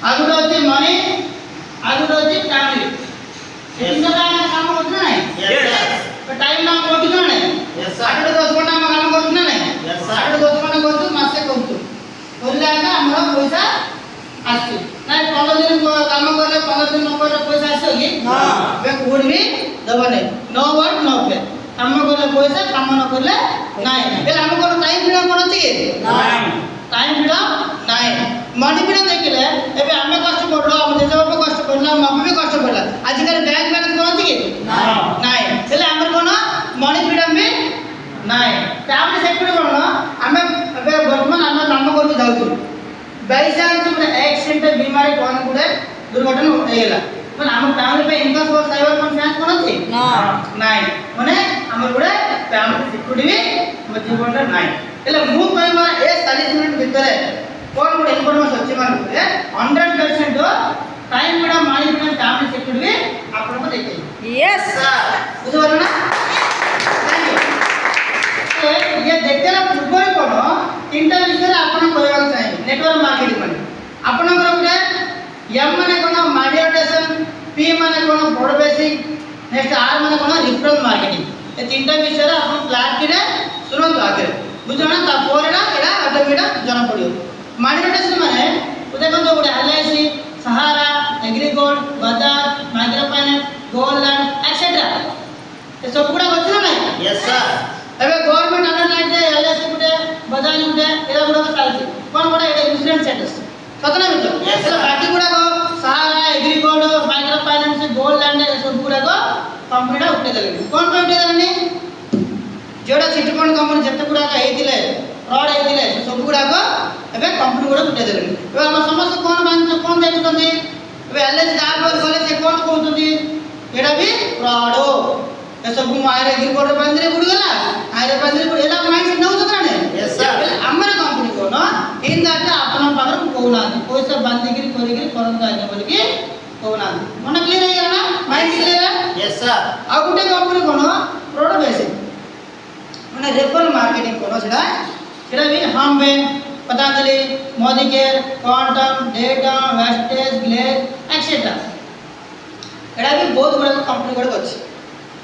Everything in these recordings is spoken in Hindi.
आगुटे होची मनी आगुटे होची फैमिली तीनटा काम करछना नाही यस टाइम ना कोठिना नाही यस 8 10 घंटा काम करछना नाही यस 8 10 घंटा करछु मासे करछु बोलला का हमरा पैसा आसी नाही 15 दिन काम करले 15 दिन न करले पैसा आसो की हां बे कोड भी दबा नहीं नो वर्ड नो पे काम करले पैसा काम न करले नाही बेले हम को टाइम फ्रीडम कोन अछि नाही टाइम फ्रीडम नाही मनी फ्रीडम देखिले एबे हमें कष्ट पड़लो हम जेजे बाप कष्ट पड़ला हम भी कष्ट पड़ला आज कल बैंक बैलेंस कोन अछि की नाही नाही बेले हमर कोन मनी फ्रीडम भी नाही फैमिली सेक्टर कोन हमें एबे वर्तमान हम काम करके जाउछु बाईचांस में एक्सीडेंट बीमारी कोन गुडे दुर्घटना होइला पण हम फैमिली पे इनकम सोर्स साइबर कोन फाइनेंस कोन अछि नाही माने हमर गुडे फैमिली सिक्योरिटी भी जीवन रे नाही એટલે હું કઈ મારા એ 40 મિનિટ ભીતરે કોણ કોણ ઇન્ફોર્મેશન ଅଛି માર ગુડે 100% टाइम मेडा मानी में फैमिली सिक्योरिटी आपन को देखे यस सर बुझो ना थैंक यू तो ये देखते ना पूर्व कोन तीनटा विषय आपन कहबा चाहिए नेटवर्क मार्केटिंग माने आपन को गुडे एम माने कोन मॉड्यूलेशन पी माने कोन बड़ बेसिक नेक्स्ट आर माने कोन रिफरल मार्केटिंग ए तीनटा विषय आपन क्लास रे सुनत आगे बुझना ता पोरेना एडा ऑटोमेटा जन पड़ियो मॉड्यूलेशन माने देखो तो गुडे LIC Sahara Agrigold Bajaj micro finance gold land etcetera ये सब गुडा होछ ना नहीं यस सर एबे गवर्नमेंट अंडर लाइन दे एलआईसी गुडे बजाज गुडे एला गुडा को चालछि कोन गुडा एडा इंश्योरेंस सेटस सतना मितो यस सर बाकी गुडा को Sahara Agrigold micro finance gold land ये सब गुडा को कंपनीडा उठे देले कोन पे उठे देले जोड़ा चिटफंड कंपनी जते गुडा का हेतिले फ्रॉड हेतिले सब गुडा को एबे कंपनी गुडा उठे देले एबे हम समस्त कोन बांध कोन देखुतंदी एबे एलएस दाब गले से कोन कहउतंदी एडा भी फ्रॉड हो ए सब मारे गिरगोड बांधरे गुड गला आरे बांधरे गुड एला माइंड नउ जत्राने यस सर हमर कंपनी को न इन दाटा आपन पाखर कोना पैसा बांधी गिरी करंत आगे बोल के कोना मन क्लियर है ना माइंड क्लियर है यस सर आ गुटे कंपनी कोन प्रोडक्ट बेसिक माने रेफरल मार्केटिंग कोन सेडा भी हम बे Patanjali Modicare quantum data wastage glaze etcetera एडा भी बहुत बड़ा कंपनी गुड अछि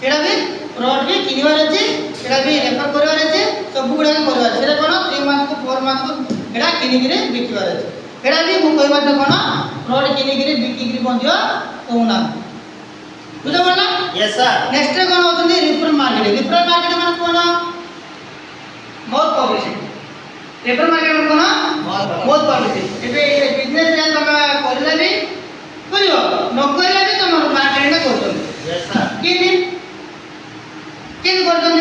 सेडा भी प्रोडक्ट भी किनिवार अछि सेडा भी रेफर करवार अछि सब गुडा करवार सेडा कोन 3 मंथ को 4 मंथ को एडा किनि गिरे बिकिवार अछि एडा भी मु कहबार त कोन प्रोडक्ट किनि गिरे बिकि गिरे बंदियो कोना बुझो बोला यस सर नेक्स्ट कोन होतनी रिफरल मार्केटिंग माने कोन बहुत पब्लिसिटी रेफरल मार्केटिंग कोन बहुत पब्लिसिटी एबे बिजनेस रे तमे करले भी करियो न करले भी तम मार्केटिंग करतो यस सर किन करतो ए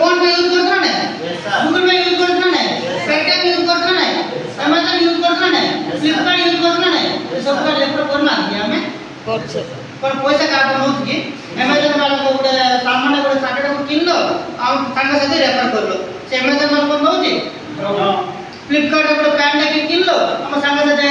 फोन पे यूज करतो ने यस सर गूगल पे यूज करतो ने पेटीएम यूज करतो ने अमेज़न यूज करतो ने फ्लिपकार्ट यूज करतो ने सब का रेफर करना है हमें करछ पर पैसा काट नोत की अमेज़न वाला को गुडे सामान गुडे 60 टाका किनलो हम संग साथी रेफर करलो से अमेज़न वाला को नोची फ्लिपकार्ट गुडे पैंट किनलो हम संग साथी